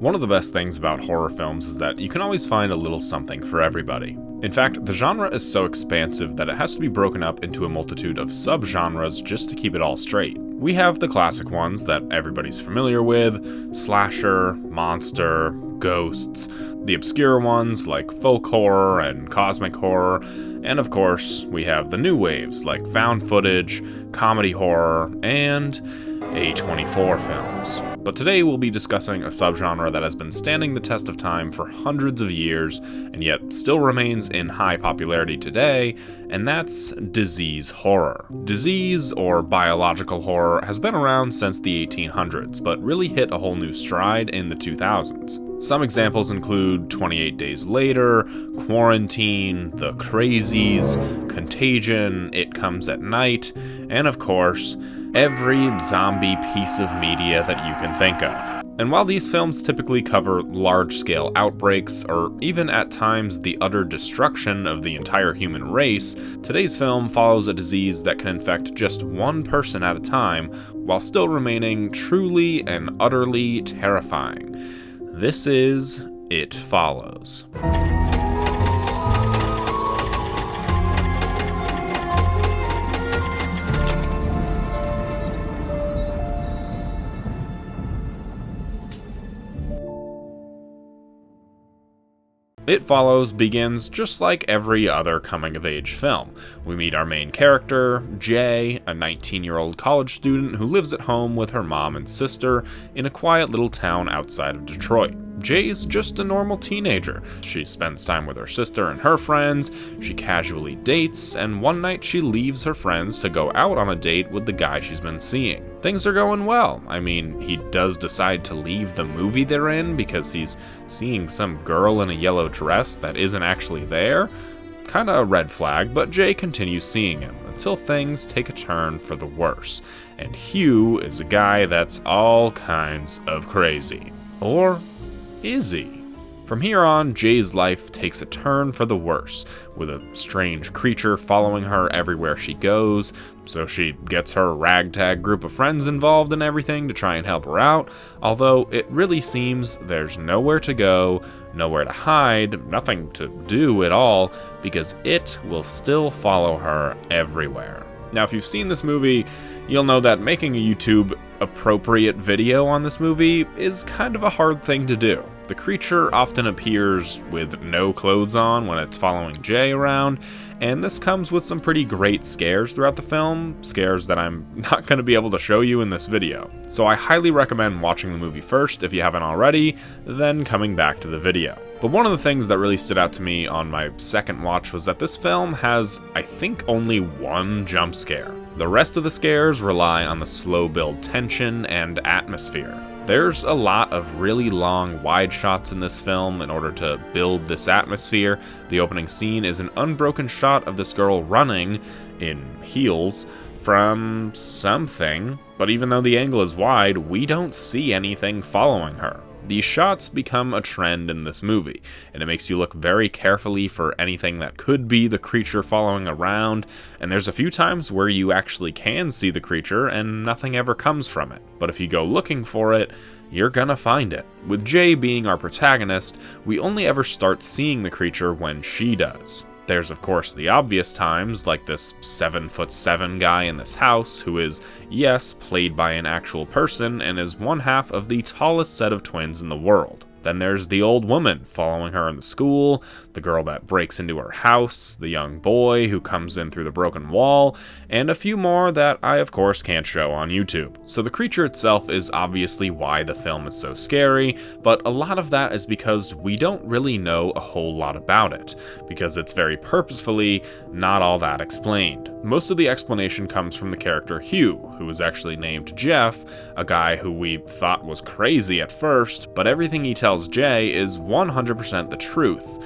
One of the best things about horror films is that you can always find a little something for everybody. In fact, the genre is so expansive that it has to be broken up into a multitude of subgenres just to keep it all straight. We have the classic ones that everybody's familiar with: slasher, monster, ghosts, the obscure ones like folk horror and cosmic horror, and of course, we have the new waves like found footage, comedy horror, and A24 films. But today we'll be discussing a subgenre that has been standing the test of time for hundreds of years and yet still remains in high popularity today, and that's disease horror. Disease, or biological horror, has been around since the 1800s, but really hit a whole new stride in the 2000s. Some examples include 28 Days Later, Quarantine, The Crazies, Contagion, It Comes at Night, and of course, every zombie piece of media that you can think of. And while these films typically cover large-scale outbreaks, or even at times the utter destruction of the entire human race, today's film follows a disease that can infect just one person at a time, while still remaining truly and utterly terrifying. This is It Follows. It Follows begins just like every other coming-of-age film. We meet our main character, Jay, a 19-year-old college student who lives at home with her mom and sister in a quiet little town outside of Detroit. Jay's just a normal teenager. She spends time with her sister and her friends, she casually dates, and one night she leaves her friends to go out on a date with the guy she's been seeing. Things are going well. I mean, he does decide to leave the movie they're in because he's seeing some girl in a yellow dress that isn't actually there. Kinda a red flag, but Jay continues seeing him until things take a turn for the worse. And Hugh is a guy that's all kinds of crazy. Or is he? From here on, Jay's life takes a turn for the worse, with a strange creature following her everywhere she goes, so she gets her ragtag group of friends involved in everything to try and help her out, although it really seems there's nowhere to go, nowhere to hide, nothing to do at all, because it will still follow her everywhere. Now, if you've seen this movie, you'll know that making a YouTube appropriate video on this movie is kind of a hard thing to do. The creature often appears with no clothes on when it's following Jay around, and this comes with some pretty great scares throughout the film, scares that I'm not going to be able to show you in this video. So I highly recommend watching the movie first if you haven't already, then coming back to the video. But one of the things that really stood out to me on my second watch was that this film has, I think, only one jump scare. The rest of the scares rely on the slow build tension and atmosphere. There's a lot of really long wide shots in this film in order to build this atmosphere. The opening scene is an unbroken shot of this girl running, in heels, from something, but even though the angle is wide, we don't see anything following her. These shots become a trend in this movie, and it makes you look very carefully for anything that could be the creature following around, and there's a few times where you actually can see the creature and nothing ever comes from it. But if you go looking for it, you're gonna find it. With Jay being our protagonist, we only ever start seeing the creature when she does. There's of course the obvious times, like this 7'7" guy in this house who is, yes, played by an actual person and is one half of the tallest set of twins in the world. Then there's the old woman following her in the school, the girl that breaks into her house, the young boy who comes in through the broken wall, and a few more that I of course can't show on YouTube. So the creature itself is obviously why the film is so scary, but a lot of that is because we don't really know a whole lot about it, because it's very purposefully not all that explained. Most of the explanation comes from the character Hugh, who is actually named Jeff, a guy who we thought was crazy at first, but everything he tells Jay is 100% the truth.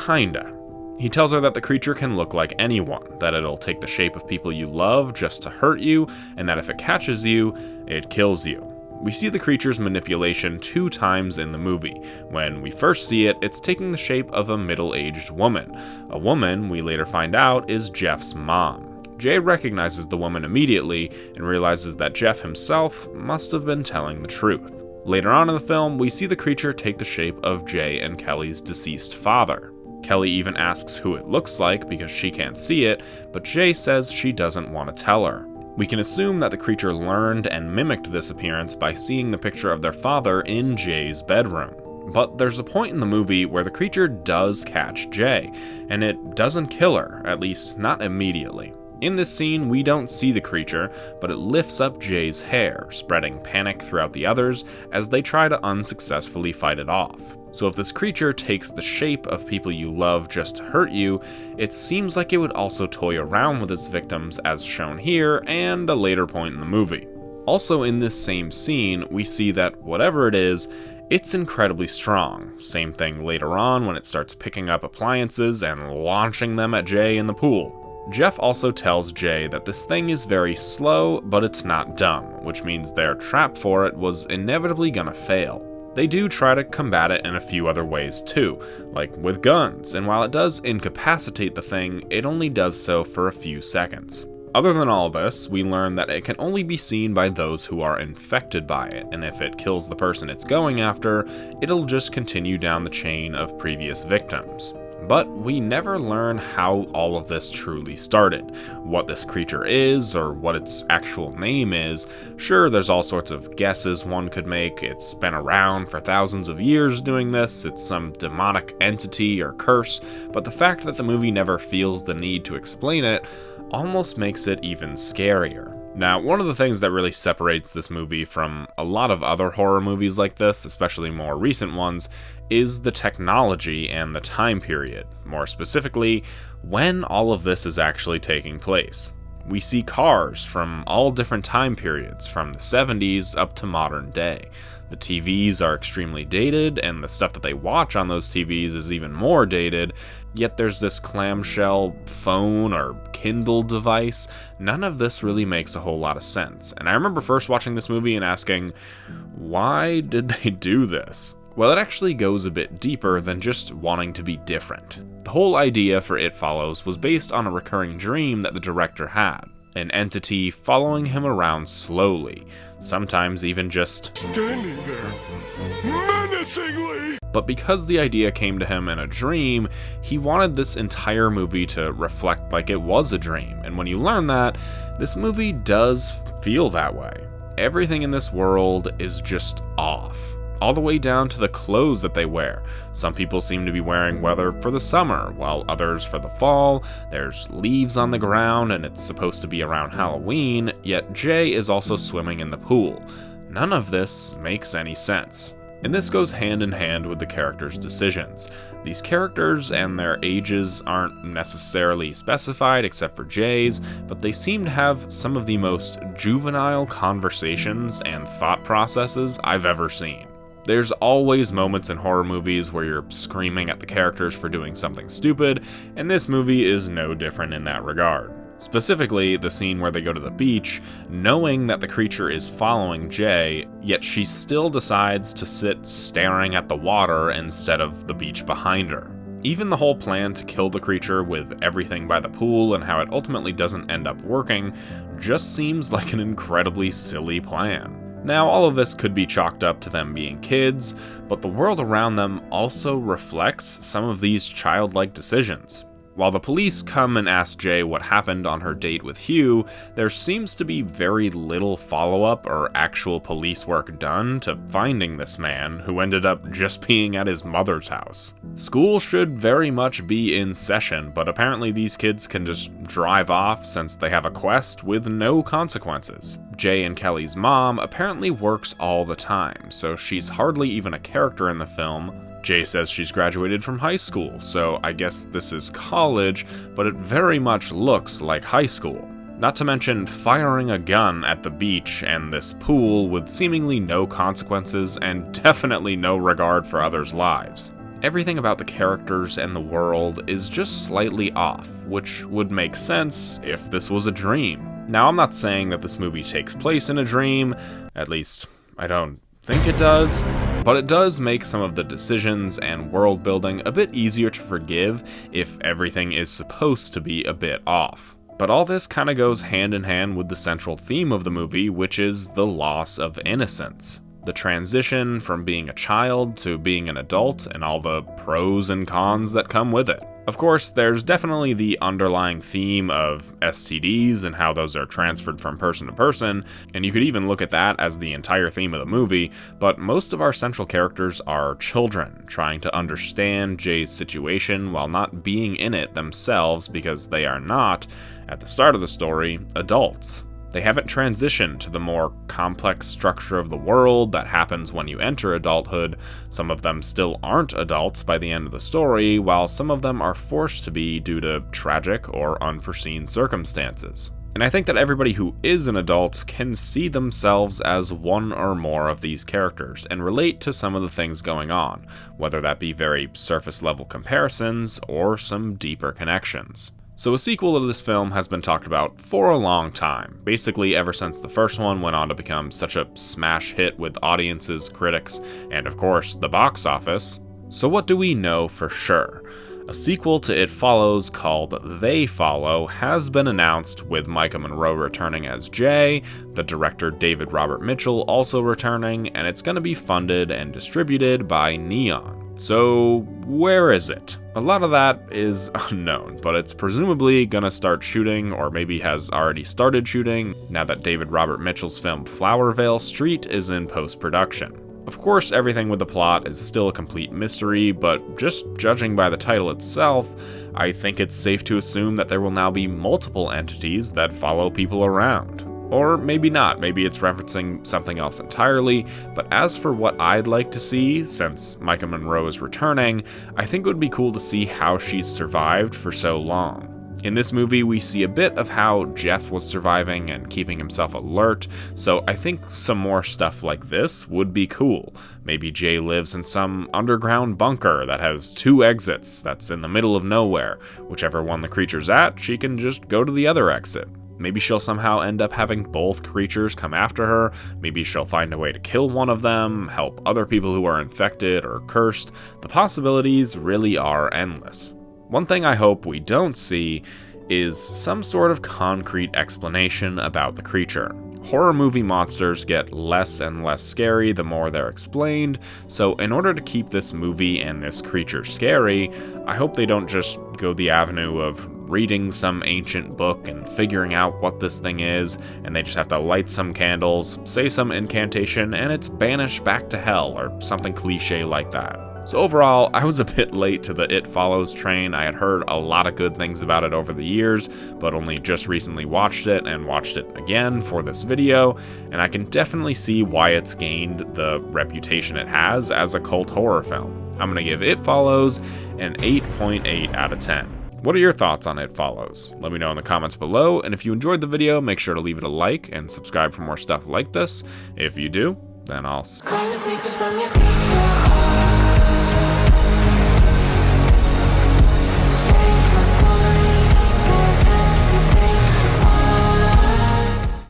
Kinda. He tells her that the creature can look like anyone, that it'll take the shape of people you love just to hurt you, and that if it catches you, it kills you. We see the creature's manipulation 2 times in the movie. When we first see it, it's taking the shape of a middle-aged woman. A woman, we later find out, is Jeff's mom. Jay recognizes the woman immediately and realizes that Jeff himself must have been telling the truth. Later on in the film, we see the creature take the shape of Jay and Kelly's deceased father. Kelly even asks who it looks like because she can't see it, but Jay says she doesn't want to tell her. We can assume that the creature learned and mimicked this appearance by seeing the picture of their father in Jay's bedroom. But there's a point in the movie where the creature does catch Jay, and it doesn't kill her, at least not immediately. In this scene, we don't see the creature, but it lifts up Jay's hair, spreading panic throughout the others as they try to unsuccessfully fight it off. So if this creature takes the shape of people you love just to hurt you, it seems like it would also toy around with its victims as shown here and a later point in the movie. Also in this same scene, we see that whatever it is, it's incredibly strong. Same thing later on when it starts picking up appliances and launching them at Jay in the pool. Jeff also tells Jay that this thing is very slow, but it's not dumb, which means their trap for it was inevitably gonna fail. They do try to combat it in a few other ways too, like with guns, and while it does incapacitate the thing, it only does so for a few seconds. Other than all this, we learn that it can only be seen by those who are infected by it, and if it kills the person it's going after, it'll just continue down the chain of previous victims. But we never learn how all of this truly started, what this creature is, or what its actual name is. Sure, there's all sorts of guesses one could make. It's been around for thousands of years doing this, it's some demonic entity or curse, but the fact that the movie never feels the need to explain it almost makes it even scarier. Now, one of the things that really separates this movie from a lot of other horror movies like this, especially more recent ones, is the technology and the time period. More specifically, when all of this is actually taking place. We see cars from all different time periods, from the 70s up to modern day. The TVs are extremely dated, and the stuff that they watch on those TVs is even more dated, yet there's this clamshell phone or Kindle device. None of this really makes a whole lot of sense, and I remember first watching this movie and asking, why did they do this? Well, it actually goes a bit deeper than just wanting to be different. The whole idea for It Follows was based on a recurring dream that the director had. An entity following him around slowly, sometimes even just standing there, menacingly. But because the idea came to him in a dream, he wanted this entire movie to reflect like it was a dream, and when you learn that, this movie does feel that way. Everything in this world is just off. All the way down to the clothes that they wear. Some people seem to be wearing weather for the summer, while others for the fall. There's leaves on the ground, and it's supposed to be around Halloween, yet Jay is also swimming in the pool. None of this makes any sense. And this goes hand in hand with the characters' decisions. These characters and their ages aren't necessarily specified except for Jay's, but they seem to have some of the most juvenile conversations and thought processes I've ever seen. There's always moments in horror movies where you're screaming at the characters for doing something stupid, and this movie is no different in that regard. Specifically, the scene where they go to the beach, knowing that the creature is following Jay, yet she still decides to sit staring at the water instead of the beach behind her. Even the whole plan to kill the creature with everything by the pool and how it ultimately doesn't end up working just seems like an incredibly silly plan. Now, all of this could be chalked up to them being kids, but the world around them also reflects some of these childlike decisions. While the police come and ask Jay what happened on her date with Hugh, there seems to be very little follow-up or actual police work done to finding this man, who ended up just being at his mother's house. School should very much be in session, but apparently these kids can just drive off since they have a quest with no consequences. Jay and Kelly's mom apparently works all the time, so she's hardly even a character in the film. Jay says she's graduated from high school, so I guess this is college, but it very much looks like high school. Not to mention firing a gun at the beach and this pool with seemingly no consequences and definitely no regard for others' lives. Everything about the characters and the world is just slightly off, which would make sense if this was a dream. Now, I'm not saying that this movie takes place in a dream, at least I don't think it does, but it does make some of the decisions and world building a bit easier to forgive if everything is supposed to be a bit off. But all this kind of goes hand in hand with the central theme of the movie, which is the loss of innocence. The transition from being a child to being an adult and all the pros and cons that come with it. Of course, there's definitely the underlying theme of STDs and how those are transferred from person to person, and you could even look at that as the entire theme of the movie, but most of our central characters are children, trying to understand Jay's situation while not being in it themselves because they are not, at the start of the story, adults. They haven't transitioned to the more complex structure of the world that happens when you enter adulthood. Some of them still aren't adults by the end of the story, while some of them are forced to be due to tragic or unforeseen circumstances. And I think that everybody who is an adult can see themselves as one or more of these characters and relate to some of the things going on, whether that be very surface level comparisons or some deeper connections. So a sequel to this film has been talked about for a long time, basically ever since the first one went on to become such a smash hit with audiences, critics, and of course the box office. So what do we know for sure? A sequel to It Follows called They Follow has been announced, with Micah Monroe returning as Jay, the director David Robert Mitchell also returning, and it's going to be funded and distributed by Neon. So where is it? A lot of that is unknown, but it's presumably gonna start shooting, or maybe has already started shooting, now that David Robert Mitchell's film Flowervale Street is in post-production. Of course, everything with the plot is still a complete mystery, but just judging by the title itself, I think it's safe to assume that there will now be multiple entities that follow people around. Or maybe not, maybe it's referencing something else entirely, but as for what I'd like to see, since Micah Monroe is returning, I think it would be cool to see how she's survived for so long. In this movie, we see a bit of how Jeff was surviving and keeping himself alert, so I think some more stuff like this would be cool. Maybe Jay lives in some underground bunker that has 2 exits that's in the middle of nowhere. Whichever one the creature's at, she can just go to the other exit. Maybe she'll somehow end up having both creatures come after her. Maybe she'll find a way to kill one of them, help other people who are infected or cursed. The possibilities really are endless. One thing I hope we don't see is some sort of concrete explanation about the creature. Horror movie monsters get less and less scary the more they're explained, so in order to keep this movie and this creature scary, I hope they don't just go the avenue of reading some ancient book and figuring out what this thing is, and they just have to light some candles, say some incantation, and it's banished back to hell, or something cliche like that. So overall, I was a bit late to the It Follows train. I had heard a lot of good things about it over the years, but only just recently watched it and watched it again for this video, and I can definitely see why it's gained the reputation it has as a cult horror film. I'm going to give It Follows an 8.8 out of 10. What are your thoughts on It Follows? Let me know in the comments below, and if you enjoyed the video, make sure to leave it a like and subscribe for more stuff like this. If you do, then I'll